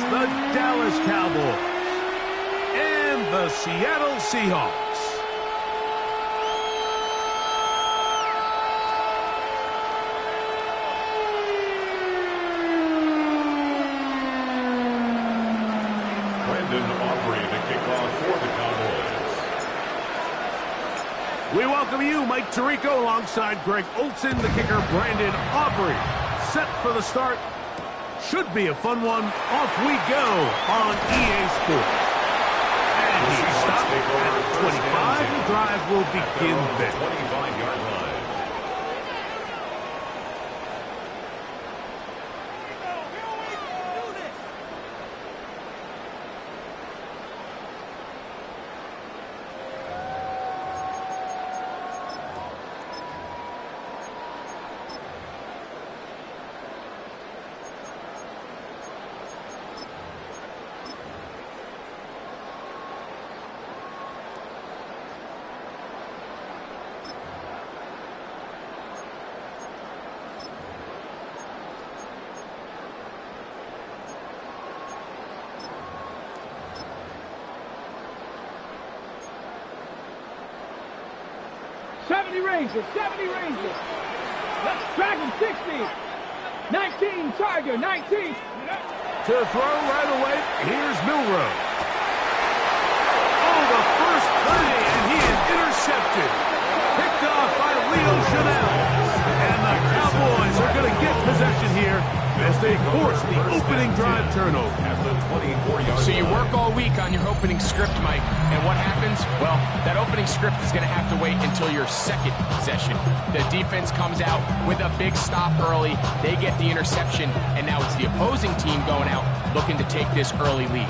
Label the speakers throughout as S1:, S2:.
S1: the Dallas Cowboys and the Seattle Seahawks. We welcome you, Mike Tirico, alongside Greg Olson, the kicker, Brandon Aubrey. Set for the start. Should be a fun one. Off we go on EA Sports. And he stopped at 25. The drive will begin then.
S2: 25-yard line.
S3: Rangers, 70 Rangers. Dragon 60. 19 Tiger, 19.
S1: To throw right away, here's Milroe. Oh, the first play, and he is intercepted. Picked off by Leo Chanel. And the Cowboys are going to get possession here as they force the opening drive turnover.
S4: So you work all week on your opening script, Mike, and what happens? Well, that opening script is going to have to wait until your second possession. The defense comes out with a big stop early, they get the interception, and now it's the opposing team going out looking to take this early lead.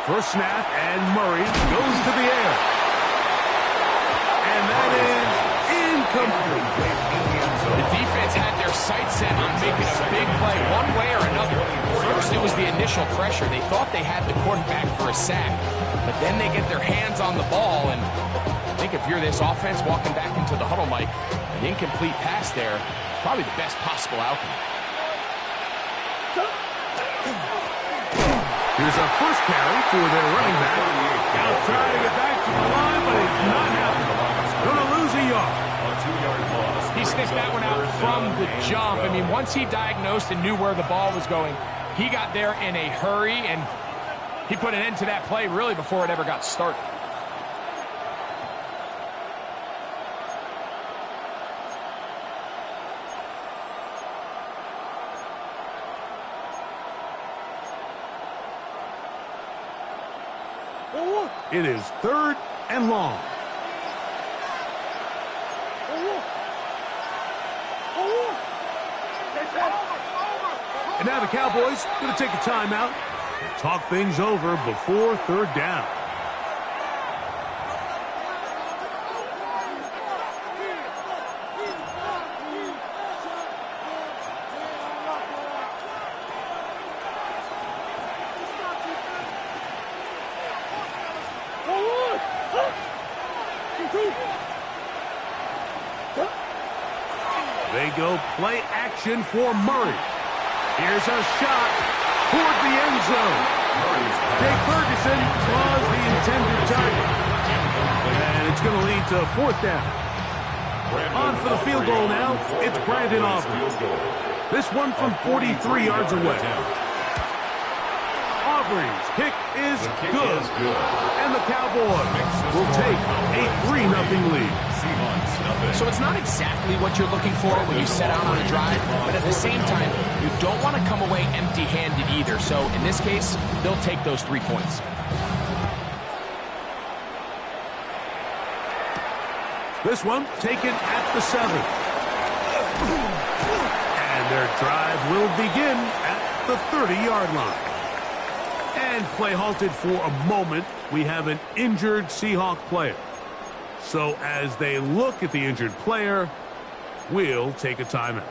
S1: First snap, and Murray goes to the air. And that is incomplete.
S4: The defense had their sights set on making a big play one way or another. First, it was the initial pressure. They thought they had the quarterback for a sack, but then they get their hands on the ball, and I think if you're this offense walking back into the huddle, Mike, an incomplete pass there is probably the best possible outcome.
S1: Here's a first carry for their running back. Now trying to get back to the line, but he's not happening. Going to lose a yard.
S4: He sniffed that one out from the jump. I mean, once he diagnosed and knew where the ball was going, he got there in a hurry, and he put an end to that play really before it ever got started.
S1: It is 3rd and long. And now the Cowboys going to take a timeout and talk things over before 3rd down. They go play action for Murray. Here's a shot toward the end zone. Jake Ferguson was the intended target. And it's going to lead to 4th down. On for the field goal now, it's Brandon Aubrey. This one from 43 yards away. Aubrey's kick is good. And the Cowboys will take a 3-0 lead.
S4: So it's not exactly what you're looking for when you set out on a drive, but at the same time, you don't want to come away empty-handed either. So in this case, they'll take those 3 points.
S1: This one taken at the 7. And their drive will begin at the 30-yard line. And play halted for a moment we have an injured Seahawk player. So as they look at the injured player, we'll take a timeout.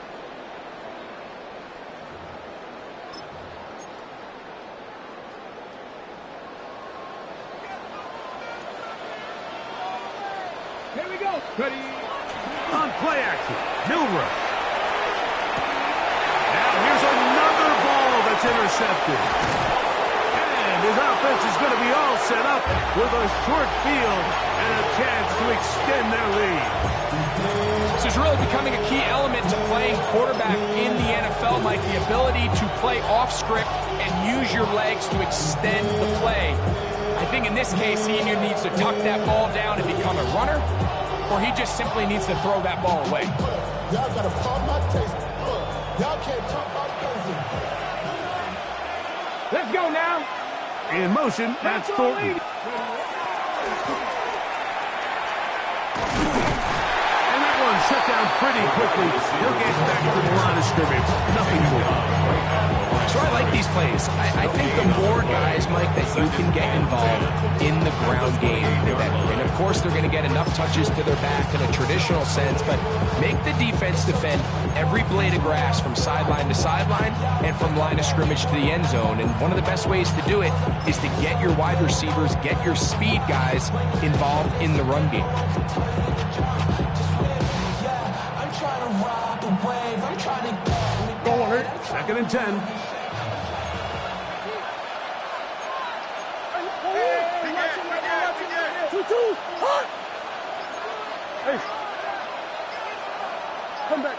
S3: Here we go. Ready.
S1: On play action, Milroe. Now here's another ball that's intercepted. And his offense is going to be all set up with a short field and a chance to extend their lead.
S4: This is really becoming a key element to playing quarterback in the NFL, Mike. The ability to play off script and use your legs to extend the play. I think in this case, he either needs to tuck that ball down and become a runner, or he just simply needs to throw that ball away.
S2: Y'all gotta pop my taste. Y'all can't talk about crazy.
S3: Let's go now.
S1: In motion, that's Thornton. And that one shut down pretty quickly. He'll get back to the line of scrimmage. Nothing more.
S4: So I like these plays. I think the more guys, Mike, that you can get involved in the ground game, the better. And of course, they're going to get enough touches to their back in a traditional sense, but make the defense defend every blade of grass from sideline to sideline and from line of scrimmage to the end zone. And one of the best ways to do it is to get your wide receivers, get your speed guys involved in the run game.
S2: I'm trying to ride the wave. I'm trying to get.
S1: Second and 10.
S3: Hey. Come back.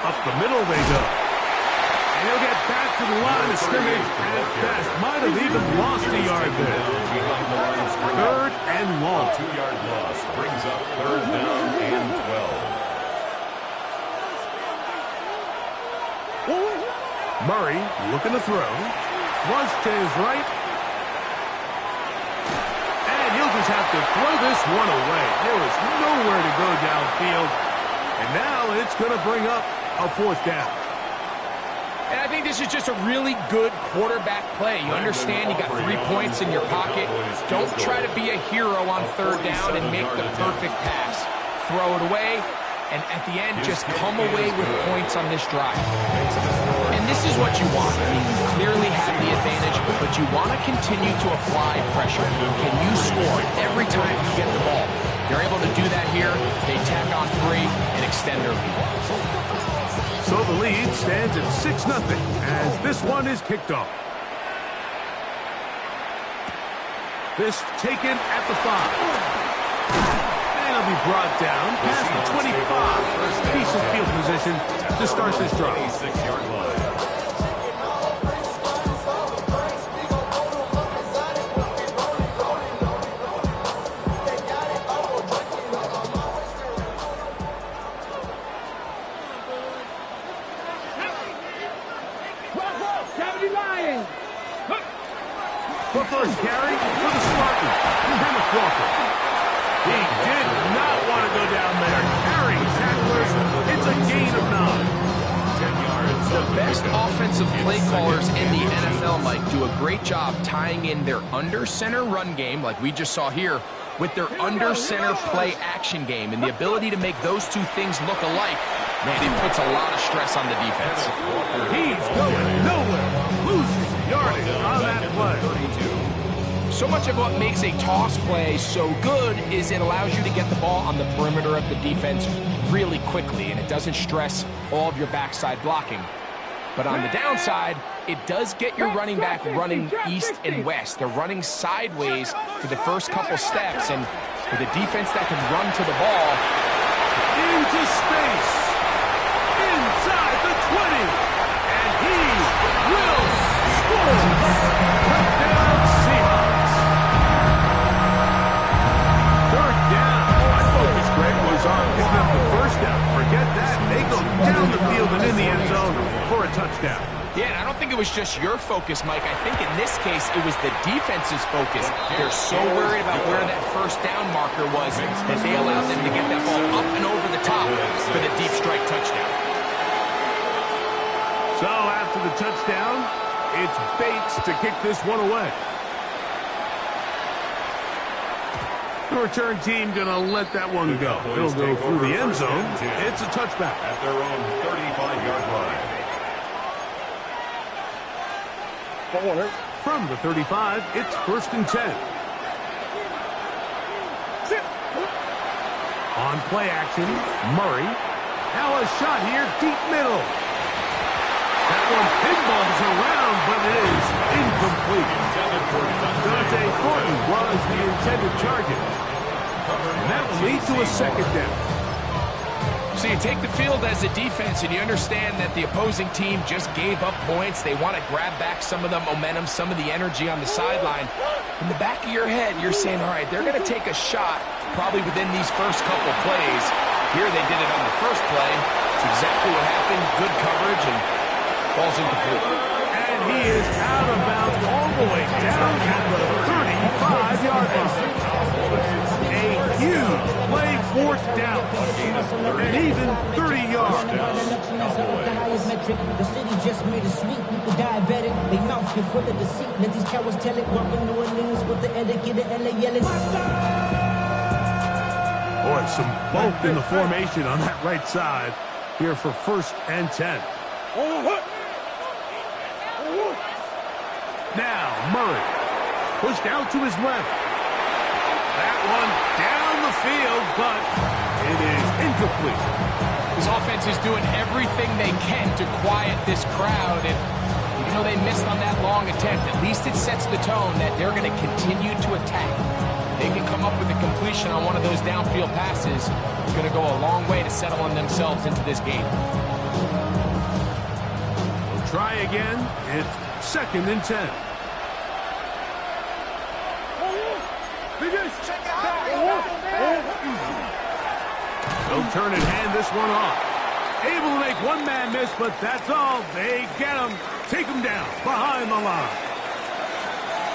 S1: Up the middle they go. And he'll get back to the line of scrimmage at best. Might have even lost a yard there. Third and long.
S5: 2-yard loss brings up third down and 12.
S1: Murray looking to throw. Flush to his right. And he'll just have to throw this one away. There was nowhere to go downfield. And now it's going to bring up a fourth down.
S4: And I think this is just a really good quarterback play. You understand you got 3 points in your pocket. Don't try to be a hero on third down and make the perfect pass. Throw it away, and at the end, just come away with points on this drive. And this is what you want. I mean, you clearly have the advantage, but you want to continue to apply pressure. Can you score every time you get the ball? They're able to do that here. They tack on 3 and extend their lead.
S1: So the lead stands at 6-0 as this one is kicked off. This taken at the 5. And it'll be brought down past the 25. Decent field position to start this drive.
S5: 6-yard line.
S1: The first carry for the Spartans, Kenneth Walker. He did not want to go down there. Carrying tacklers, it's a gain of 9.
S5: 10 yards.
S4: The best offensive play callers in the NFL, Mike, do a great job tying in their under-center run game, like we just saw here, with their under-center play action game. And the ability to make those two things look alike, man, it puts a lot of stress on the defense.
S1: He's going nowhere. Losing yardage on that play.
S4: So much of what makes a toss play so good is it allows you to get the ball on the perimeter of the defense really quickly, and it doesn't stress all of your backside blocking. But on the downside, it does get your running back running east and west. They're running sideways for the first couple steps, and with a defense that can run to the ball.
S1: Into space. Inside the 20. And he will score. Touchdown Seahawks. Third down. My focus, Greg, was on picking up the first down. Forget that. They go down the field and in the end zone for a touchdown.
S4: Yeah, and I don't think it was just your focus, Mike. I think in this case, it was the defense's focus. They're so worried about where that first down marker was that they allowed them to get that ball up and over the top for the deep strike touchdown.
S1: So after the touchdown, it's Bates to kick this one away. The return team going to let that one go. It'll go through the end zone. It's a touchback.
S5: At their own 35-yard line.
S1: From the 35, it's 1st and 10. On play action, Murray. Now a shot here, deep middle. That one pinballs around, but it is incomplete. Dante Thornton was the intended target. And that will lead to a 2nd down.
S4: So you take the field as a defense, and you understand that the opposing team just gave up points. They want to grab back some of the momentum, some of the energy on the sideline. In the back of your head, you're saying, all right, they're going to take a shot probably within these first couple plays. Here they did it on the first play. It's exactly what happened. Good coverage, and falls incomplete.
S1: And he is out of bounds all the way down at the 35-yard line. A huge play, 4th down. And even 30 yards.
S6: The city just made a sweep. People diabetic. They mouth get full of deceit. Let these cowards tell it. Welcome New Orleans with the etiquette of LA yelling.
S1: Boy, some bulk in the formation on that right side here for 1st and 10. Now, Murray pushed out to his left. That one down the field, but it is incomplete.
S4: This offense is doing everything they can to quiet this crowd, and even though they missed on that long attempt, at least it sets the tone that they're going to continue to attack. They can come up with a completion on one of those downfield passes. It's going to go a long way to settling themselves into this game.
S1: They'll try again. It's 2nd and 10. They'll turn and hand this one off. Able to make one man miss, but that's all. They get him. Take him down behind the line.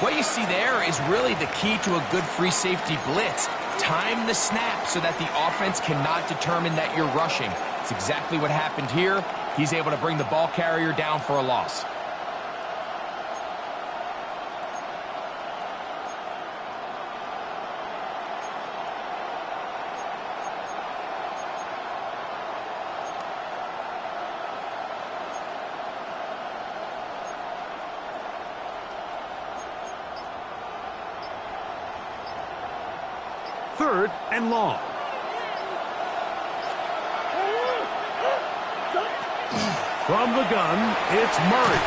S4: What you see there is really the key to a good free safety blitz. Time the snap so that the offense cannot determine that you're rushing. It's exactly what happened here. He's able to bring the ball carrier down for a loss.
S1: Third and long. From the gun, it's Murray.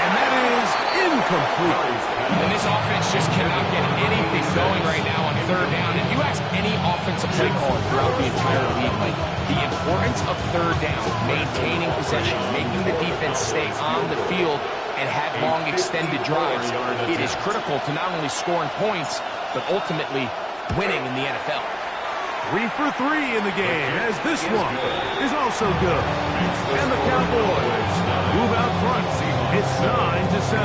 S1: And that is incomplete.
S4: And this offense just cannot get anything going right now on 3rd down. If you ask any offensive play caller throughout the entire league, like the importance of 3rd down, maintaining possession, making the defense stay on the field and have long extended drives, it is critical to not only scoring points, but ultimately winning in the NFL.
S1: 3 for 3 in the game, as this one is also good. And the Cowboys move out front. It's 9-7.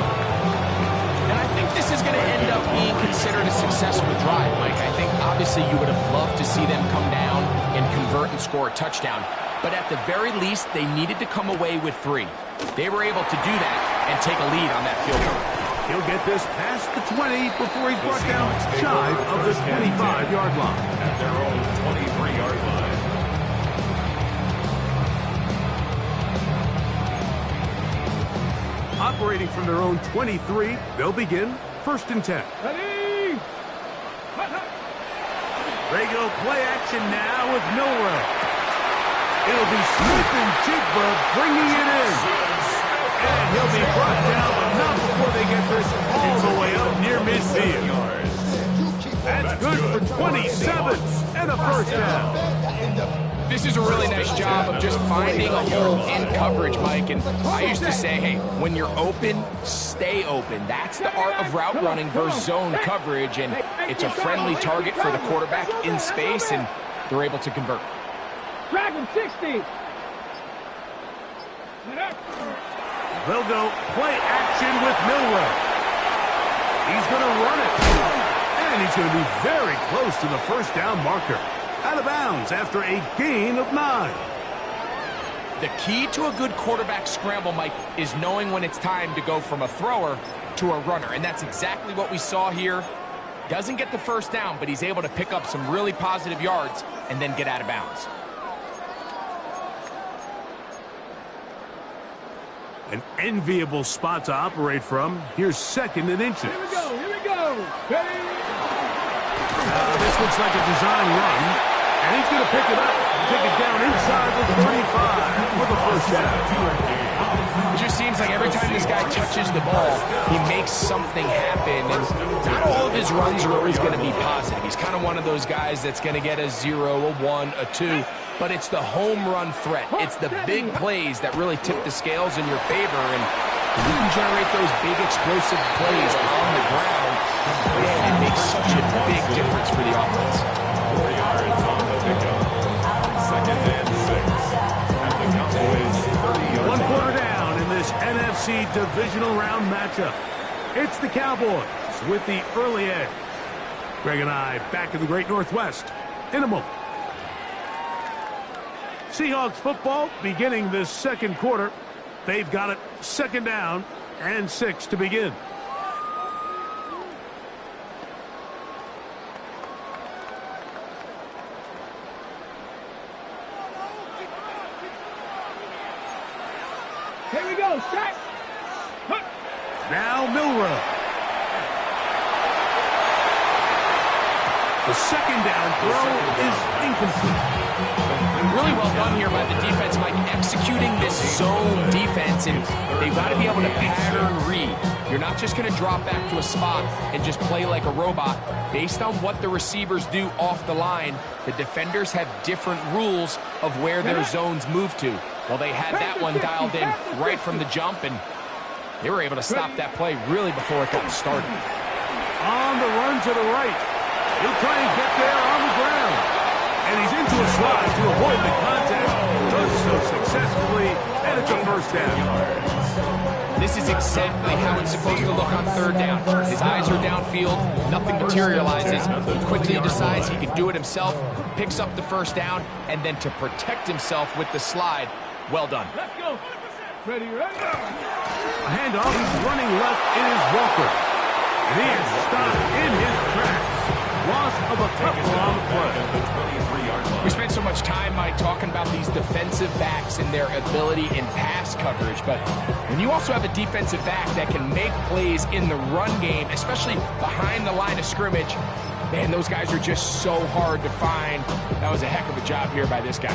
S4: And I think this is going to end up being considered a successful drive, Mike. I think obviously you would have loved to see them come down and convert and score a touchdown. But at the very least, they needed to come away with 3. They were able to do that and take a lead on that field goal.
S1: He'll get this past the 20 before he's brought down shy of the 25-yard line.
S5: At their own 23-yard line.
S1: Operating from their own 23, they'll begin 1st and 10.
S3: Ready?
S1: They go play action now with Milroe. It'll be Smith and Jigba bringing it in. And he'll be brought down, but not before they get this all the way up near midfield. That's good for 27 and a 1st down.
S4: This is a really nice job of just finding a hole in coverage, Mike. And I used to say, hey, when you're open, stay open. That's the art of route running versus zone coverage. And it's a friendly target for the quarterback in space, and they're able to convert.
S3: Dragon 60.
S1: They'll go play action with Milroe. He's going to run it. And he's going to be very close to the 1st down marker. Out of bounds after a gain of 9.
S4: The key to a good quarterback scramble, Mike, is knowing when it's time to go from a thrower to a runner. And that's exactly what we saw here. Doesn't get the first down, but he's able to pick up some really positive yards and then get out of bounds.
S1: An enviable spot to operate from. Here's 2nd and inches.
S3: Here we go, here we go. Ready?
S1: This looks like a design run, and he's going to pick it up and take it down inside the 35 for the first down.
S4: It just seems like every time this guy touches the ball, he makes something happen, and not all of his runs are always going to be positive. He's kind of one of those guys that's going to get a 0, a 1, a 2, but it's the home run threat. It's the big plays that really tip the scales in your favor, and if you can generate those big explosive plays on the ground, man, it makes such a big difference for the offense.
S5: 4 yards on the pickup. 2nd and 6. At the Cowboys' 30-yard line.
S1: 1 quarter down in this NFC divisional round matchup. It's the Cowboys with the early edge. Greg and I back in the Great Northwest in a moment. Seahawks football beginning this 2nd quarter. They've got it 2nd down and 6 to begin.
S3: Here we go, strike.
S1: Now Milroe. The 2nd down throw is incomplete.
S4: Really well done here by the defense, Mike, executing this zone defense, and they've got to be able to pattern read. You're not just going to drop back to a spot and just play like a robot. Based on what the receivers do off the line, the defenders have different rules of where their zones move to. Well, they had that one dialed in right from the jump, and they were able to stop that play really before it got started.
S1: On the run to the right. He'll try and get there on the ground. And he's into a slide to avoid the contact. Does so successfully, and it's a first down.
S4: This is exactly how it's supposed to look on 3rd down. His eyes are downfield, nothing materializes. He quickly decides he can do it himself, picks up the first down, and then to protect himself with the slide, well done.
S3: Let's go. Ready, ready.
S1: A handoff, he's running left, it is Walker. And he is stopped in his tracks. Loss of a couple on the play.
S4: We spent so much time, Mike, talking about these defensive backs and their ability in pass coverage, but when you also have a defensive back that can make plays in the run game, especially behind the line of scrimmage, man, those guys are just so hard to find. That was a heck of a job here by this guy.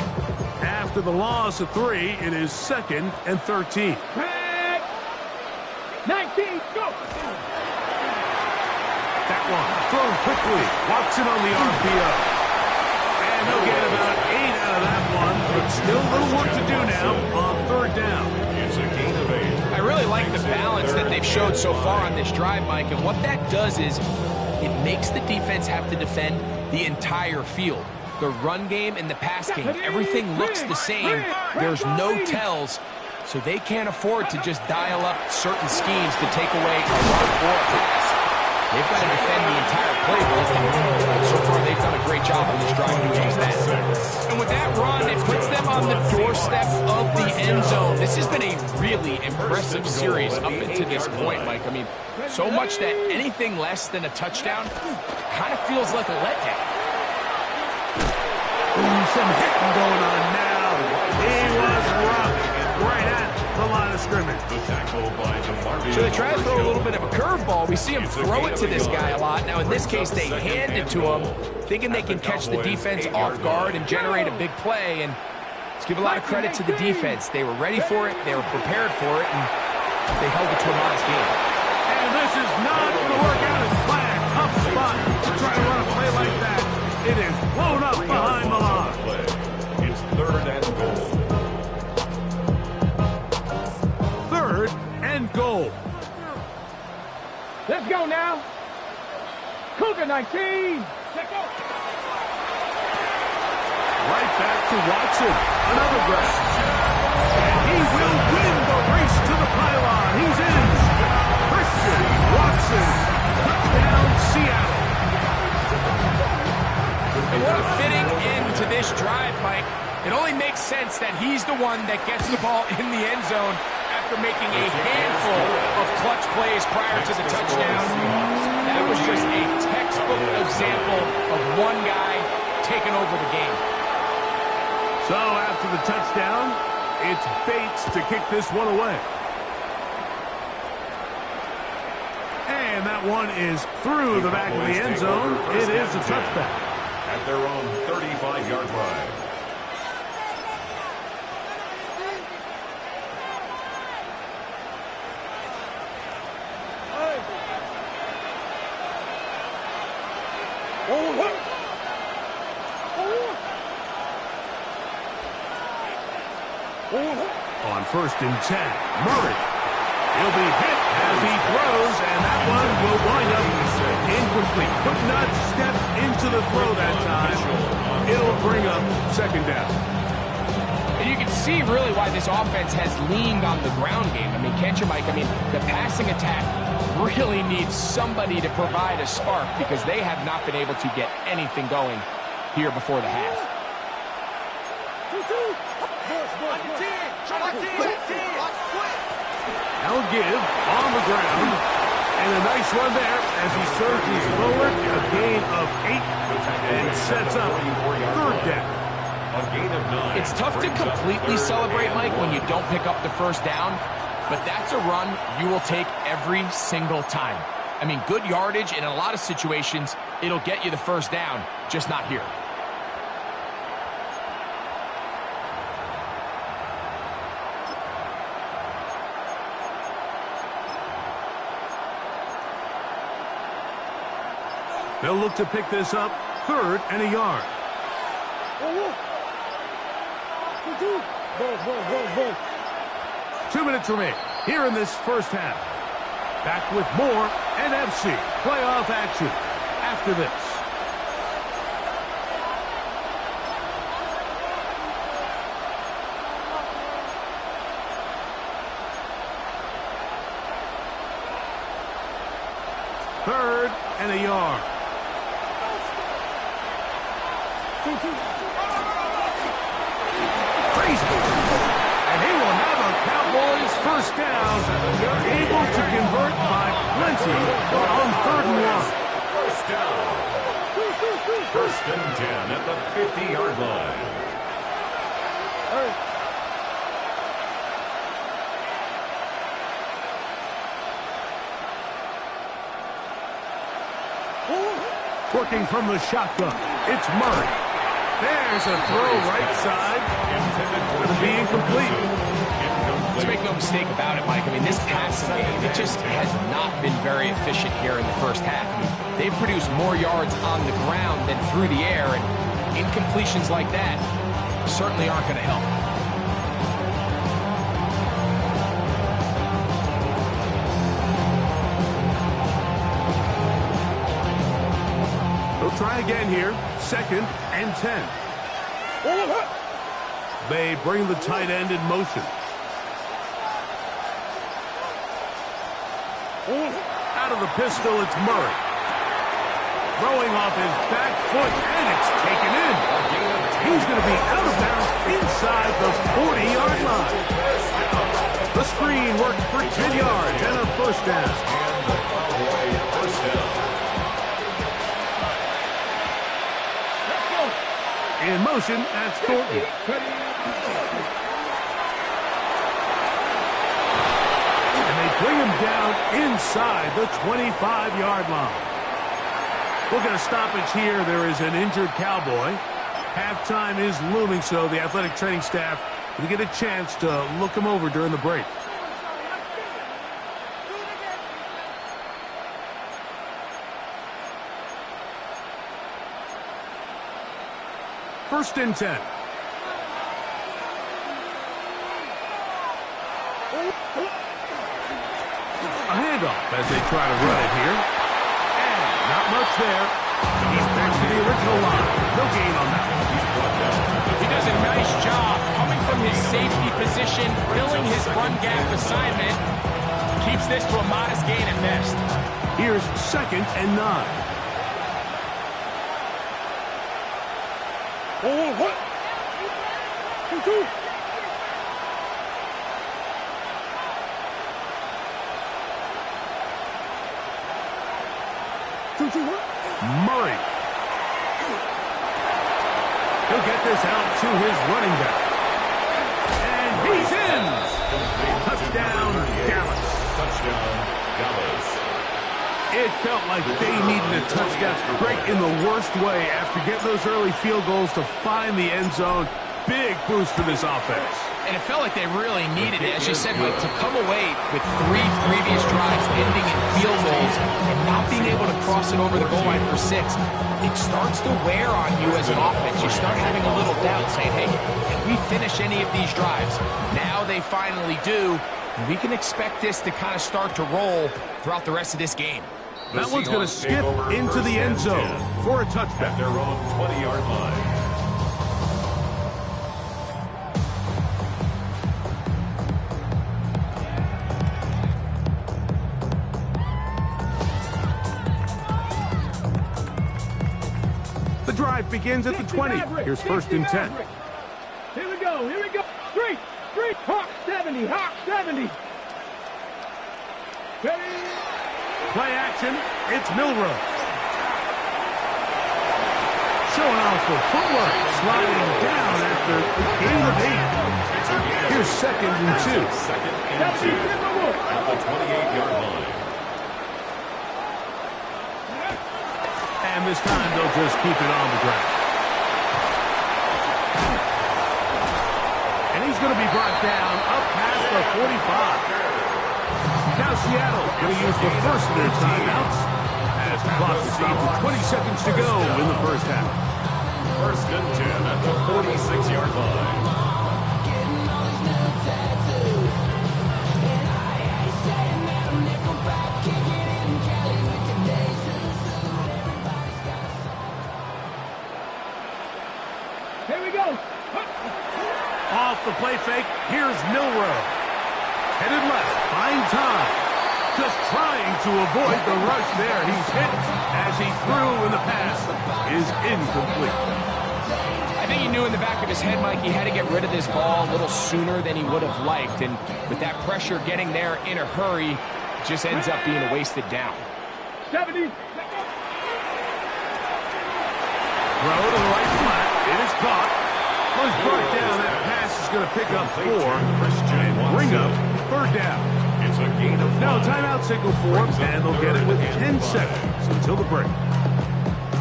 S1: After the loss of 3, it is 2nd and 13.
S3: 19, go.
S1: That one thrown quickly. Watson on the RPO. And they'll get about 8 out of that one, but still a little work to do now on 3rd down.
S5: It's a gain of 8.
S4: I really like the balance that they've showed so far on this drive, Mike, and what that does is it makes the defense have to defend the entire field. The run game and the pass game, everything looks the same. There's no tells, so they can't afford to just dial up certain schemes to take away a run or a pass. They've got to defend the entire playbook, and so far they've done a great job on this drive doing just that. And with that run, it puts them on the doorstep of the end zone. This has been a really impressive series up until this point, Mike. I mean, so much that anything less than a touchdown kind of feels like a letdown.
S1: Some hitting going on now. He was rocked right at the line of scrimmage.
S5: The tackle by DeMarvin.
S4: So they try to throw a little bit of a curveball. We see him throw it to this guy a lot. Now, in this case, they hand it to him, thinking they can catch the defense off guard and generate a big play. And let's give a lot of credit to the defense. They were ready for it, they were prepared for it, and they held it to a modest game.
S1: And this is not going to work out as planned. Tough spot to try to run a play like that. It is blown up behind the line.
S5: It's 3rd and goal.
S1: 3rd and goal.
S3: Let's go now. Cougar 19. Let's go.
S1: Right back to Watson. Another grab. And he will win the race to the pylon. He's in. Christian Watson. Touchdown, Seattle.
S4: And what a fitting end to this drive, Mike. It only makes sense that he's the one that gets the ball in the end zone after making a handful of clutch plays prior to the touchdown. That was just a textbook example of one guy taking over the game.
S1: So after the touchdown, it's Bates to kick this one away. And that one is through the back of the end zone. It is a touchback.
S5: At their own 35-yard line.
S1: On 1st and 10, Murray. He'll be hit as he throws, and that one will wind up incomplete. Could not step into the throw that time. It'll bring up 2nd down.
S4: And you can see really why this offense has leaned on the ground game. I mean, can't you, Mike? I mean, the passing attack really needs somebody to provide a spark because they have not been able to get anything going here before the half.
S1: Now give on the ground, and a nice run there as he surges forward, a gain of 8, and sets up 3rd down.
S5: A gain of 9.
S4: It's tough to completely celebrate, Mike, when you don't pick up the 1st down, but that's a run you will take every single time. I mean, good yardage, and in a lot of situations, it'll get you the 1st down, just not here.
S1: They'll look to pick this up 3rd and a yard. 2 minutes remain here in this 1st half. Back with more NFC playoff action after this. Third and a yard. Crazy. And he will have a Cowboys 1st down. They're able to convert by plenty on 3rd and 1.
S5: 1st down. 1st and 10 at the 50-yard line.
S1: Working from the shotgun, it's Murray. There's a throw right side. Going to be incomplete.
S4: Let's make no mistake about it, Mike. I mean, this passing game, it just has not been very efficient here in the 1st half. I mean, they've produced more yards on the ground than through the air, and incompletions like that certainly aren't going to help.
S1: Try again here, 2nd and 10. They bring the tight end in motion. Out of the pistol, it's Murray. Throwing off his back foot, and it's taken in. He's going to be out of bounds inside the 40-yard line. The screen works for 10 yards and a 1st down. In motion, that's Thornton. And they bring him down inside the 25-yard line. We'll get a stoppage here. There is an injured Cowboy. Halftime is looming, so the athletic training staff will get a chance to look him over during the break. First and 10. A handoff as they try to run it here. And not much there. He's back to the original line. No gain on that one. He's brought down.
S4: He does a nice job coming from his safety position, filling his run gap assignment. Keeps this to a modest gain at best.
S1: Here's 2nd and 9. Murray. He'll get this out to his running back. And he's in! Touchdown, Dallas.
S5: Touchdown, Dallas.
S1: It felt like they needed a touchdown break in the worst way after getting those early field goals to find the end zone. Big boost for this offense.
S4: And it felt like they really needed it, as you said, Mike, to come away with 3 previous drives ending in field goals and not being able to cross it over the goal line for 6. It starts to wear on you as an offense. You start having a little doubt, saying, hey, can we finish any of these drives? Now they finally do, and we can expect this to kind of start to roll throughout the rest of this game.
S1: That one's going to skip into the end zone for a touchdown.
S5: At their own 20-yard line.
S1: The drive begins at the 20. Here's 1st and 10.
S3: Here we go. Street, Hawk 70, Hawk 70. Ready?
S1: Play action, it's Milroe. Showing off the footwork, sliding down after a gain of 8. Here's 2nd and 2.
S5: 2nd and 2 at the 28-yard line.
S1: And this time they'll just keep it on the ground. And he's going to be brought down up past the 45. Now Seattle going to use the first of their timeouts as the clock is down to 20 seconds to go in the first half.
S5: 1st and 10 at the 46-yard line.
S3: Here we go.
S1: Off the play fake, here's Milroe. Headed left, buying time. Just trying to avoid the rush there. He's hit as he threw, and the pass is incomplete.
S4: I think he knew in the back of his head, Mike, he had to get rid of this ball a little sooner than he would have liked. And with that pressure getting there in a hurry, it just ends up being a wasted down.
S3: 70.
S1: Throw to the right flat. It is caught. Once brought down, that pass is going to pick up 4 and bring up 3rd down.
S5: It's a gain of 5.
S1: Now timeout signal forms, and they'll get it with 10 seconds until the break.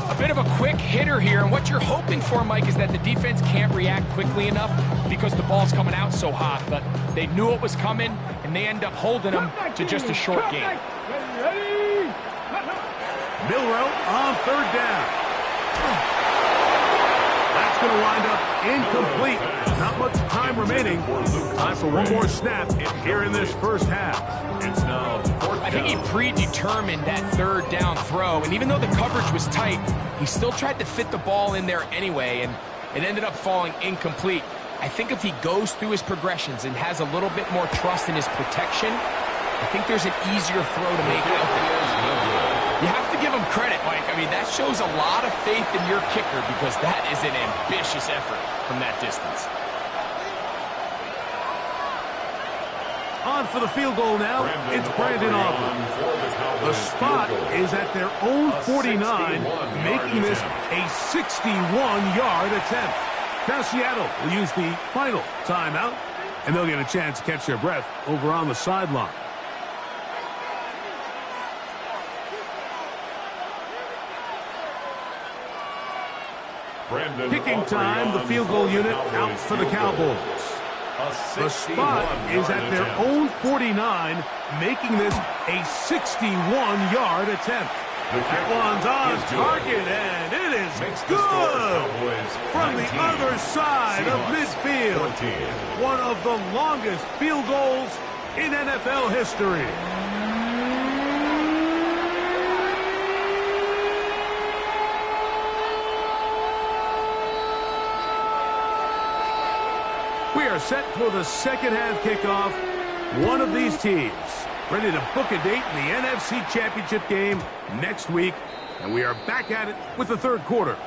S4: A bit of a quick hitter here, and what you're hoping for, Mike, is that the defense can't react quickly enough because the ball's coming out so hot. But they knew it was coming, and they end up holding them to just a short game.
S3: Ready?
S1: Milroe on 3rd down. That's going to wind up incomplete. Not much time remaining. Time for one more snap here in this first half.
S5: It's now 4th
S4: I think he predetermined that 3rd down throw, and even though the coverage was tight, he still tried to fit the ball in there anyway, and it ended up falling incomplete. I think if he goes through his progressions and has a little bit more trust in his protection, I think there's an easier throw to make out there. You have to give him credit, Mike. I mean, that shows a lot of faith in your kicker because that is an ambitious effort from that distance.
S1: On for the field goal now, it's Brandon Aubrey. The spot is at their own 49, making this a 61-yard attempt. Now Seattle will use the final timeout, and they'll get a chance to catch their breath over on the sideline. Kicking time, the field goal unit out for the Cowboys. The spot is at their own 49, making this a 61-yard attempt. That one's on target, and it is good from the other side of midfield. One of the longest field goals in NFL history. We are set for the second half kickoff. One of these teams ready to book a date in the NFC Championship game next week, and we are back at it with the 3rd quarter.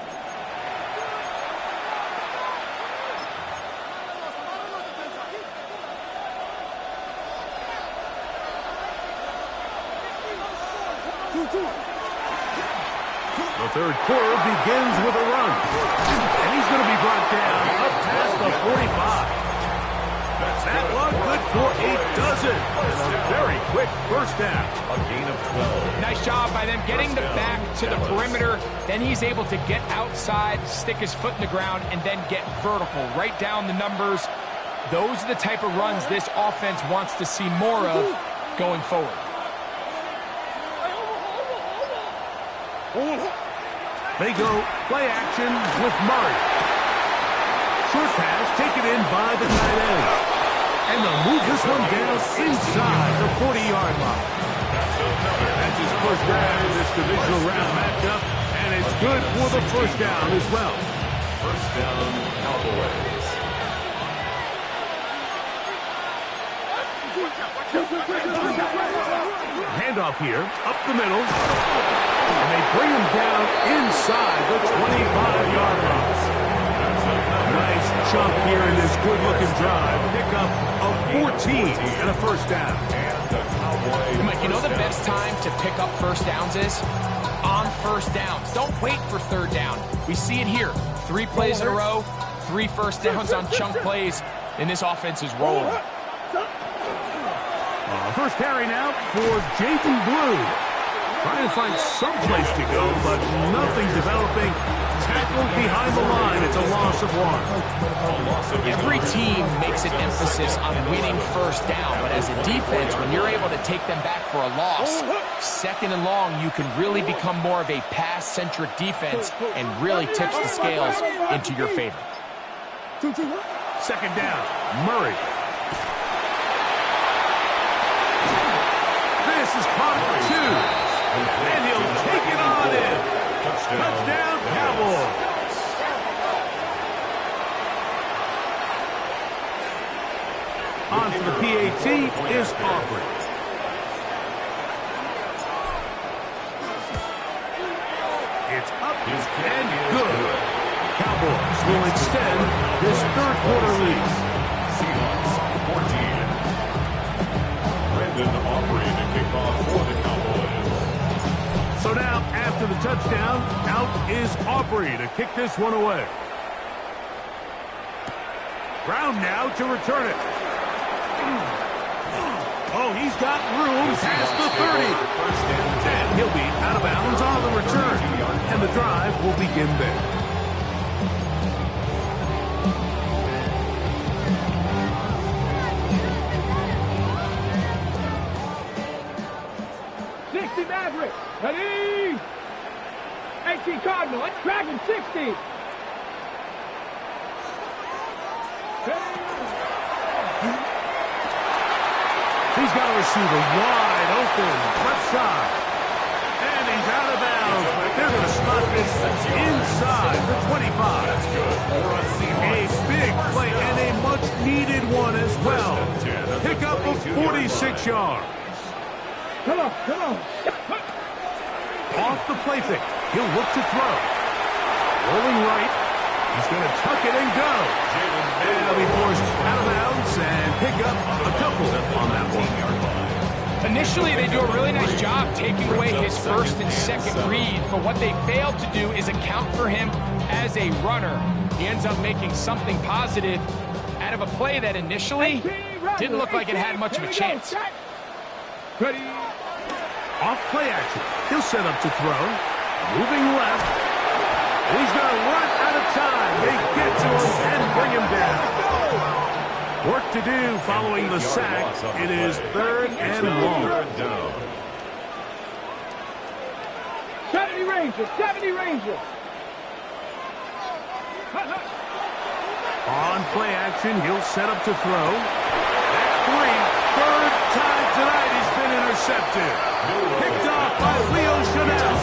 S1: The third quarter begins with a run. And he's going to be brought down up past the 45. That one good for a dozen. And a very quick first down.
S5: A gain of 12.
S4: Nice job by them getting the back to the perimeter. Then he's able to get outside, stick his foot in the ground, and then get vertical. Right down the numbers. Those are the type of runs this offense wants to see more of going forward.
S1: They go play action with Murray. Short pass taken in by the tight end. And they'll move this one down inside the 40-yard line. That's his first down in this divisional round matchup, and it's good for the first down as well.
S5: First down, Cowboys.
S1: Handoff here, up the middle. And they bring him down inside the 25-yard line. Nice chunk here in this good-looking drive. Pick up of 14 and a first down.
S4: Mike, you know the best time to pick up first downs is? On first downs. Don't wait for third down. We see it here. 3 plays in a row, 3 first downs on chunk plays, and this offense is rolling.
S1: First carry now for Jaden Blue. Trying to find some place to go, but nothing developing. Tackled behind the line. It's a loss of 1.
S4: Every team makes an emphasis on winning first down, but as a defense, when you're able to take them back for a loss, second and long, you can really become more of a pass-centric defense and really tips the scales into your favor.
S1: Second down, Murray. This is caught 2. And he'll take it on in. Touchdown, Cowboys. On for the PAT is Aubrey. It's up and good. Cowboys will extend this third quarter lead.
S5: Seahawks, 14. Brandon Aubrey to kick off for the Cowboys.
S1: So now, after the touchdown, out is Aubrey to kick this one away. Brown now to return it. Oh, he's got room past the 30. And he'll be out of bounds on the return. And the drive will begin there.
S3: Maverick, ready? 18 Cardinal, it's Dragon 60.
S1: He's got a receiver wide open, left side. And he's out of bounds, but they're going to spot this inside the 25. That's good. A big play and a much-needed one as well. Pick up of 46 yards.
S3: Come on, come on.
S1: Off the play fake. He'll look to throw. Rolling right. He's going to tuck it and go. And he'll be forced out of bounds and pick up a couple on that one.
S4: Initially, they do a really nice job taking away his first and second read, but what they failed to do is account for him as a runner. He ends up making something positive out of a play that initially didn't look like it had much of a chance.
S3: Ready?
S1: Off play action. He'll set up to throw. Moving left. He's going to run out of time. They get to him and bring him down. Work to do following the sack. It is 3rd and long.
S3: 70 Rangers, 70 Rangers.
S1: On play action, he'll set up to throw. That's 3. 3rd time tonight he's been intercepted. Picked off by Leo Chanel.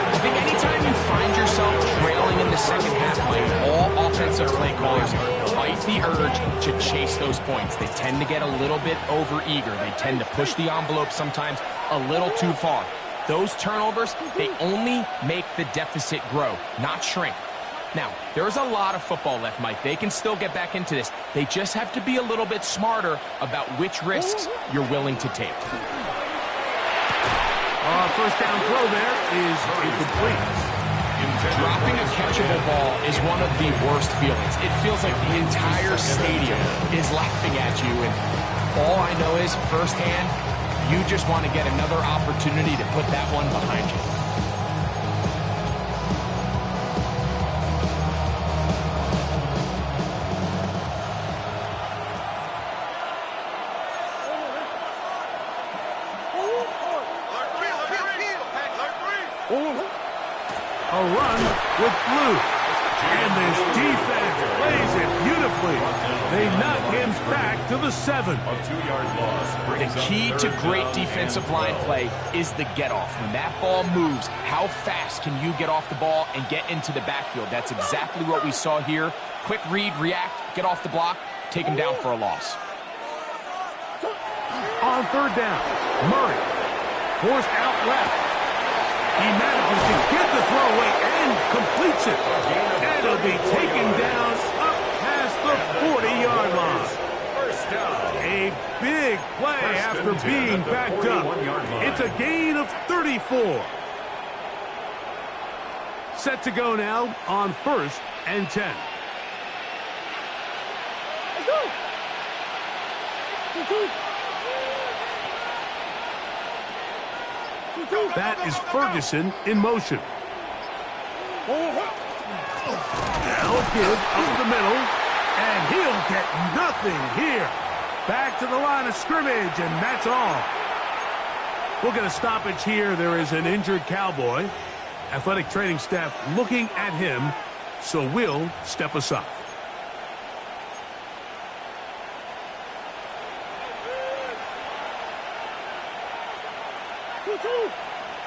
S4: I think anytime you find yourself trailing in the second half, Mike, all offensive play callers fight the urge to chase those points. They tend to get a little bit over-eager. They tend to push the envelope sometimes a little too far. Those turnovers, they only make the deficit grow, not shrink. Now, there's a lot of football left, Mike. They can still get back into this. They just have to be a little bit smarter about which risks you're willing to take.
S1: First down throw there is incomplete.
S4: Dropping a catchable ball is one of the worst feelings. It feels like the entire stadium is laughing at you, and all I know is, firsthand, you just want to get another opportunity to put that one behind you.
S1: A run with Blue. And this defense plays it beautifully. They knock him back to the 7.
S5: A 2-yard loss.
S4: The key to great defensive line play is the get-off. When that ball moves, how fast can you get off the ball and get into the backfield? That's exactly what we saw here. Quick read, react, get off the block, take him down for a loss.
S1: On 3rd down, Murray forced out left. He manages to get the throw away and completes it. And it'll be taken down up past the 40-yard line.
S5: First down.
S1: A big play after being backed up. It's a gain of 34. Set to go now on 1st and 10. That is Ferguson in motion. Now a give up the middle, and he'll get nothing here. Back to the line of scrimmage, and that's all. We'll get a stoppage here. There is an injured Cowboy. Athletic training staff looking at him, so we'll step aside.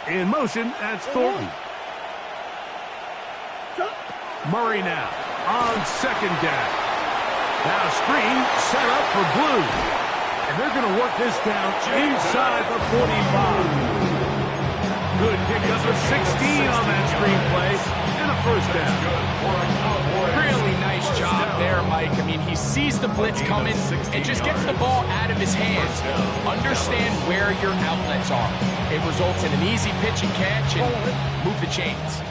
S1: In motion, that's Thornton. Murray now on 2nd down. Now a screen set up for Blue. And they're going to work this down inside the 45. Good pickup of 16 on that screen play. And a 1st down.
S4: Really nice job there, Mike. I mean, he sees the blitz coming and just gets the ball out of his hands. Understand where your outlets are. It results in an easy pitch and catch and move the chains.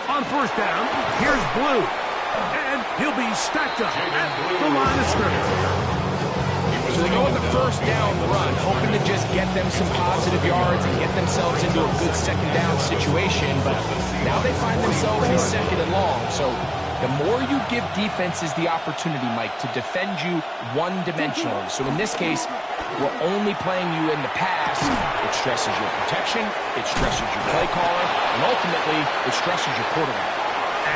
S1: On 1st down, here's Blue. And he'll be stacked up at the line of scrimmage.
S4: So they go with the 1st down run, hoping to just get them some positive yards and get themselves into a good 2nd down situation. But now they find themselves in 2nd and long. So the more you give defenses the opportunity, Mike, to defend you one-dimensionally. So in this case, we're only playing you in the pass. It stresses your protection, it stresses your play caller, and ultimately, it stresses your quarterback.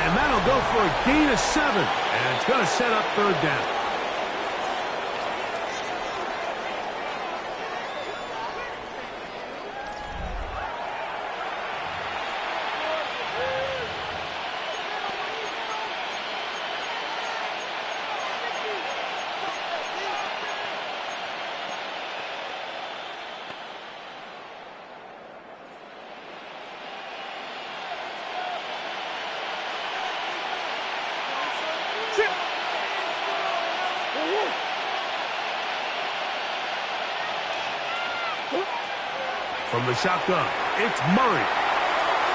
S1: And that'll go for a gain of 7. And it's going to set up 3rd down. From the shotgun, it's Murray.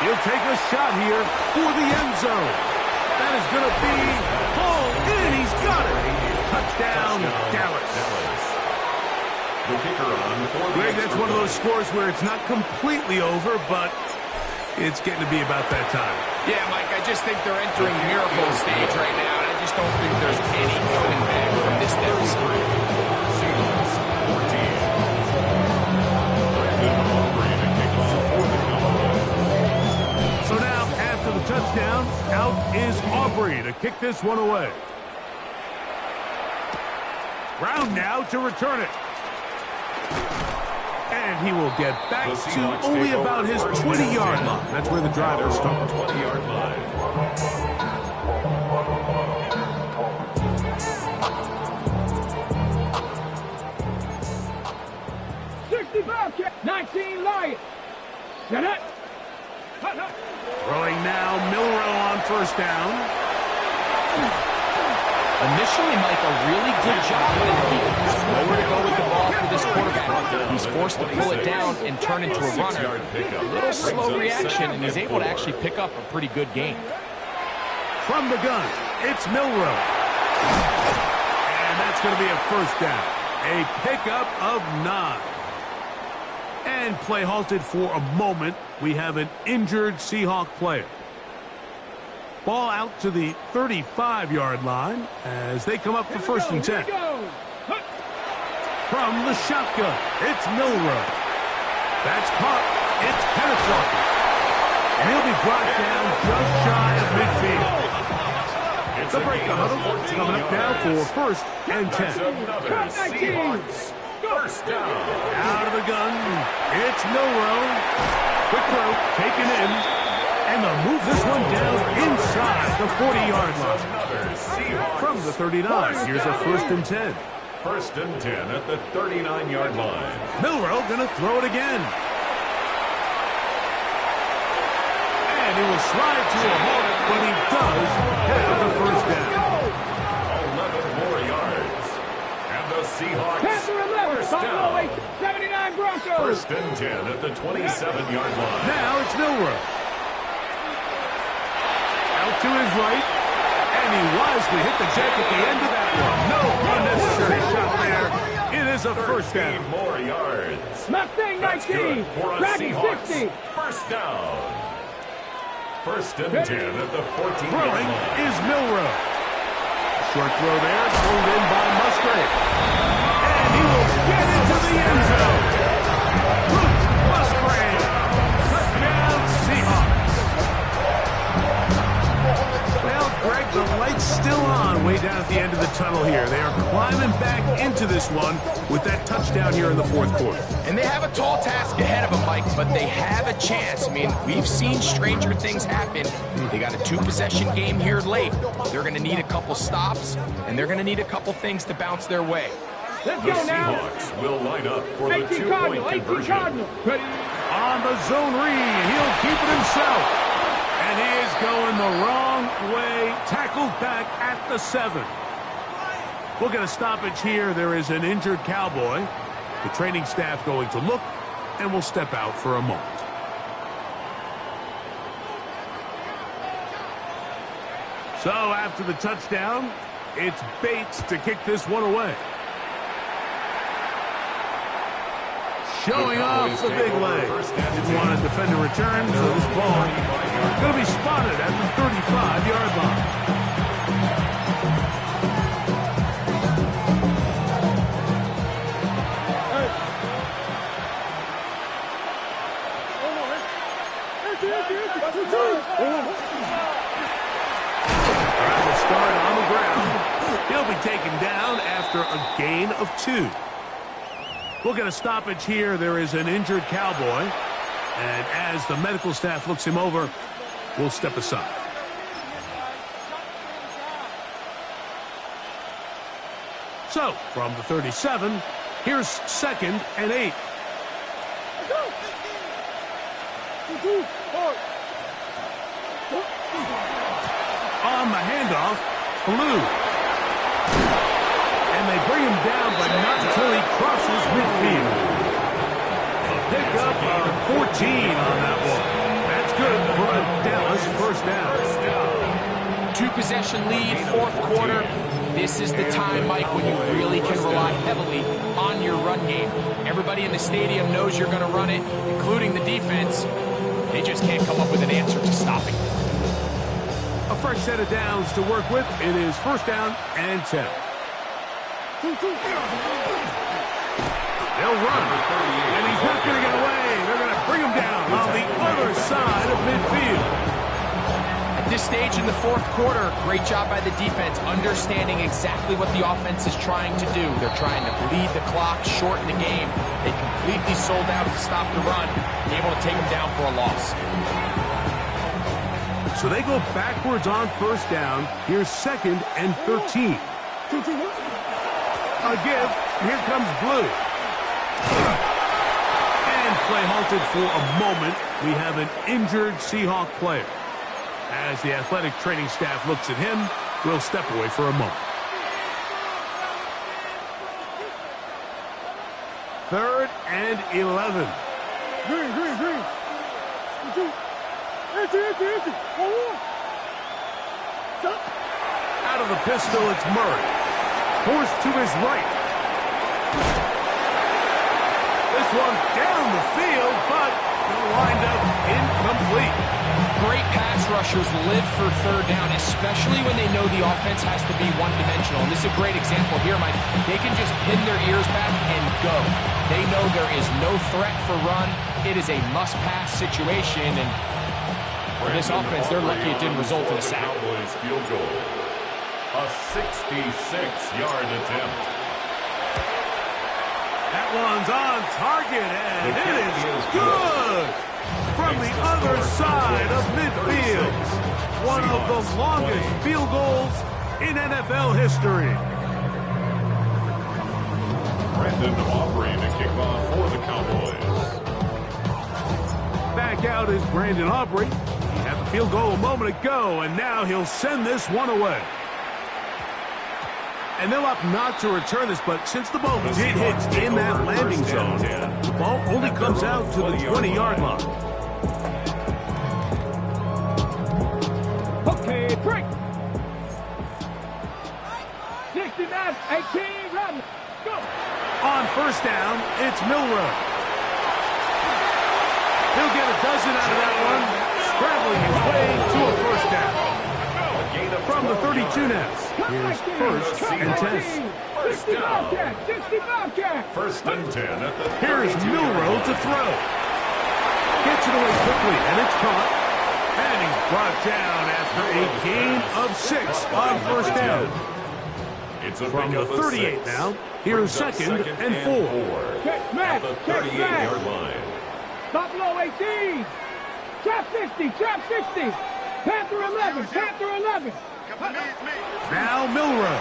S1: He'll take a shot here for the end zone. That is going to be pulled in. He's got it. Touchdown, Dallas.
S5: The kicker on
S1: Greg, that's one of those scores where it's not completely over, but it's getting to be about that time.
S4: Yeah, Mike, I just think they're entering miracle stage right now, and I just don't think there's any coming back from this deficit.
S1: So now, after the touchdown, out is Aubrey to kick this one away. Brown now to return it. And he will get back to only about his 20-yard line. That's where the drive will start.
S5: 20-yard line.
S3: 19 Lions.
S1: Throwing now, Milroe on 1st down.
S4: Initially, Mike, a really good job by the defense. Nowhere to go with the ball for this quarterback. He's forced to pull it down and turn into a runner. A little slow reaction, and he's able to actually pick up a pretty good gain.
S1: From the gun, it's Milroe. And that's going to be a first down. A pickup of 9. And play halted for a moment. We have an injured Seahawk player. Ball out to the 35-yard line as they come up for first and 10. From the shotgun, it's Milroe. That's caught. It's Kenneth Walker. And he'll be brought down just shy of midfield. The break the huddle coming up now for first and 10.
S5: First down.
S1: Out of the gun, it's Milroe. Quick throw, taken in. And they'll move this one down inside the 40-yard line. From the 39, here's a first and 10.
S5: First and 10 at the 39-yard line.
S1: Milroe going to throw it again. And he will slide to a halt, but he does have the first down.
S5: 11 more yards. And the Seahawks
S3: Panther 11,
S5: first
S3: Buffalo
S5: down.
S3: 79 Broncos.
S5: First and 10 at the 27-yard line.
S1: Now it's Milroe. Out to his right, and he wisely hit the jack at the end of that one. No unnecessary shot there. It is a first down.
S5: 13 more yards.
S3: Mustang
S5: That's
S3: 19,
S5: good for a
S3: Dragon
S5: Seahawks
S3: 60.
S5: first down. First and 10 at the 14-yard
S1: Throwing
S5: line.
S1: is Milroe. Short throw there, pulled in by Musgrave. And he will get into the end zone. Luke Musgrave. Touchdown, Seahawks. Well, Greg, the light's still on way down at the end of the tunnel here. They are climbing back into this one with that touchdown here in the fourth quarter.
S4: And they have a tall task ahead of them, Mike, but they have a chance. I mean, we've seen stranger things happen. They got a 2-possession game here late. They're going to need a couple stops, and they're going to need a couple things to bounce their way.
S3: Let's
S5: The
S3: go now.
S5: Seahawks will line up for the
S3: 18 Cardinal,
S5: two-point
S3: 18
S5: conversion.
S3: Cardinal. Ready?
S1: On the zone read, he'll keep it himself. And he is going the wrong way. Tackled back at the 7. We'll get a stoppage here. There is an injured Cowboy. The training staff going to look, and we'll step out for a moment. So after the touchdown, it's Bates to kick this one away. Showing off the big leg. Didn't want a defender return, so this ball is going to be spotted at the 35-yard line. The start on the ground. He'll be taken down after a gain of 2. We'll get a stoppage here. There is an injured Cowboy. And as the medical staff looks him over, we'll step aside. So, from the 37, here's second and 8. On the handoff, Blue. And they bring him down, but not until he crosses midfield. A pickup of 14 on that one. That's good for a Dallas first down.
S4: 2-possession lead, fourth quarter. This is the time, Mike, when you really can rely heavily on your run game. Everybody in the stadium knows you're going to run it, including the defense. They just can't come up with an answer to stopping.
S1: A fresh set of downs to work with. It is first down and 10. They'll run, and he's not going to get away. They're going to bring him down on the other side of midfield.
S4: At this stage in the fourth quarter, great job by the defense, understanding exactly what the offense is trying to do. They're trying to bleed the clock, shorten the game. They completely sold out to stop the run, and able to take them down for a loss.
S1: So they go backwards on first down. Here's second and 13. A give. Here comes Blue. And play halted for a moment. We have an injured Seahawk player. As the athletic training staff looks at him, we'll step away for a moment. 3rd and 11.
S3: Green, green, green. Empty. Stop.
S1: Out of the pistol, it's Murray. Forced to his right. This one down the field, but gonna wind up incomplete.
S4: Great pass rushers live for 3rd down, especially when they know the offense has to be one-dimensional. And this is a great example here, Mike. They can just pin their ears back and go. They know there is no threat for run. It is a must-pass situation, and for this offense, they're lucky it didn't result in a sack.
S5: Cowboys field goal. A 66-yard attempt.
S1: That one's on target, and it is good from the other side of midfield. One of the longest field goals in NFL history.
S5: Brandon Aubrey to kick off for the Cowboys.
S1: Back out is Brandon Aubrey. He had the field goal a moment ago, and now he'll send this one away. And they'll opt not to return this, but since the ball did hit in that landing zone, the ball only comes out to the 20-yard line.
S3: Okay, break. 69, 18, run. Go.
S1: On 1st down, it's Milroe. He'll get a dozen out of that one, scrambling his way to a 1st down. From the 32 now, here's 1st and 10.
S3: 65 catch.
S5: 1st and 10 at the 32.
S1: Here's Milroe to throw. Gets it away quickly, and it's caught. And he's brought down after a gain of 6 on 1st down.
S5: It's a
S1: From the 38 now, here's 2nd and 4.
S3: Catch
S5: At
S3: back.
S5: the
S3: Catch
S5: 38-yard
S3: back.
S5: line.
S3: Buffalo 18. Trap 50. Trap 60. Panther 11. Panther 11.
S1: Now Milroe.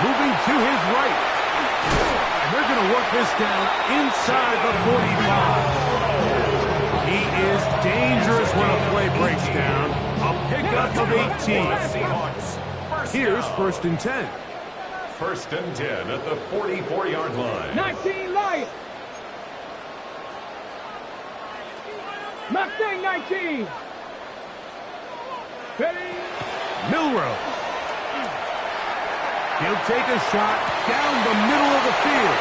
S1: Moving to his right. And they're going to work this down inside the 45. He is dangerous when a play breaks down. A pickup of 18. Here's 1st and 10.
S5: 1st and 10 at the 44-yard line.
S3: 19 Lions. Mustang 19. Ready?
S1: Milroe. He'll take a shot down the middle of the field.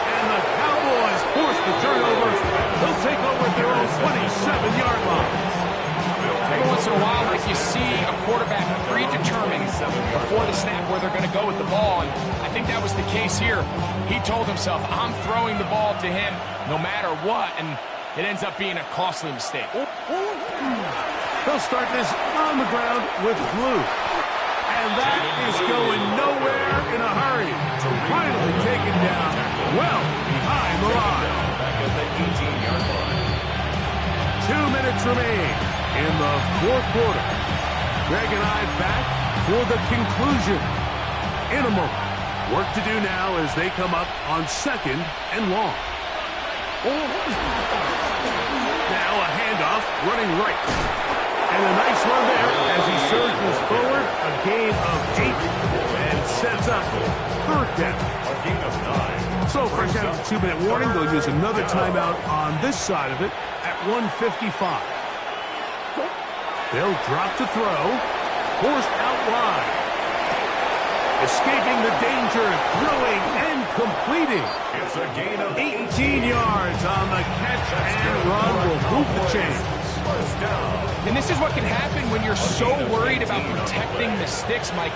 S1: And the Cowboys force the turnovers. They'll take over at their own 27-yard line.
S4: Every once in a while, like you see a quarterback predetermine before the snap where they're going to go with the ball, and I think that was the case here. He told himself, I'm throwing the ball to him no matter what, and it ends up being a costly mistake.
S1: They'll start this on the ground with Blue. And that is going nowhere in a hurry. Finally taken down well behind the line.
S5: Back at the 18-yard line.
S1: 2 minutes remain in the 4th quarter. Greg and I back for the conclusion in a moment. Work to do now as they come up on 2nd and long. Now a handoff running right. And a nice run there as he surges forward. A gain of 8 and sets up 3rd down.
S5: A gain of 9.
S1: So fresh out of the 2-minute warning, they'll use another timeout on this side of it at 1:55. They'll drop to throw. Forced out wide. Escaping the danger, throwing and completing.
S5: It's a gain of
S1: 18 yards on the catch and run will move the chains.
S5: 1st down.
S4: And this is what can happen when you're so worried about protecting the sticks, Mike.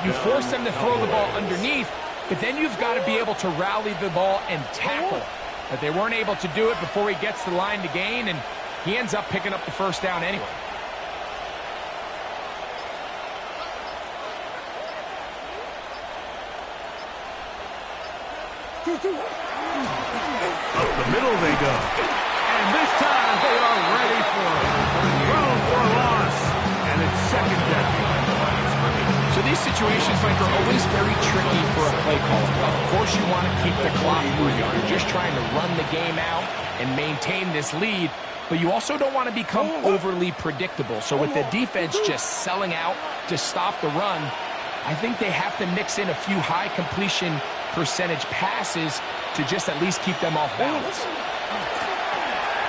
S4: You force them to throw the ball underneath, but then you've got to be able to rally the ball and tackle. But they weren't able to do it before he gets the line to gain, and he ends up picking up the 1st down anyway.
S1: Up the middle they go. And this time they are ready for it. Thrown for a loss. And it's 2nd down.
S4: So these situations, Mike, are always very tricky for a play caller. Of course you want to keep the clock moving. You're just trying to run the game out and maintain this lead. but you also don't want to become overly predictable. So with the defense just selling out to stop the run, I think they have to mix in a few high completion percentage passes to just at least keep them off balance.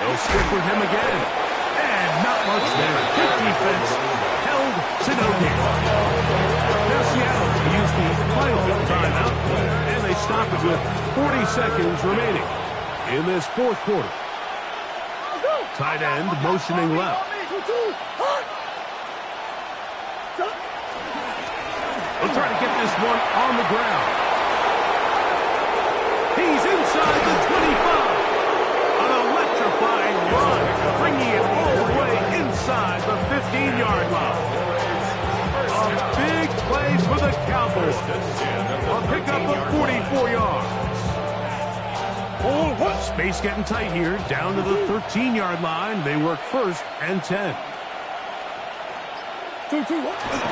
S1: They'll stick with him again. And not much there. Good defense. Held to no gain. Now Seattle used the final timeout, and they stop it with 40 seconds remaining in this fourth quarter. Tight end motioning left. They'll try to get this one on the ground. He's inside the 25. An electrifying run, bringing it all the way inside the 15-yard line. A big play for the Cowboys. A pickup of 44 yards. Space getting tight here, down to the 13-yard line. They work first and 10.
S3: 2-2.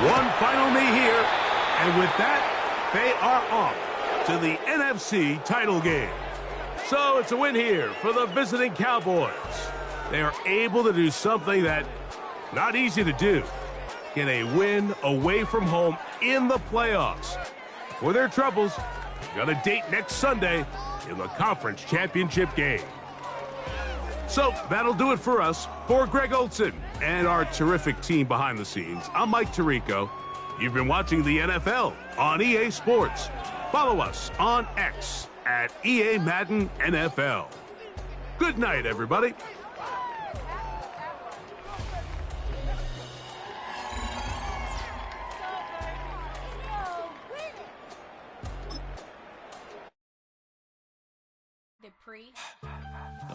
S1: One final knee here, and with that, they are off to the NFC title game. So it's a win here for the visiting Cowboys. They are able to do something that not easy to do. Get a win away from home in the playoffs. For their troubles, got a date next Sunday in the conference championship game. So that'll do it for us. For Greg Olsen and our terrific team behind the scenes, I'm Mike Tirico. You've been watching the NFL on EA Sports. Follow us on X at EA Madden NFL. Good night, everybody.
S7: Dupree.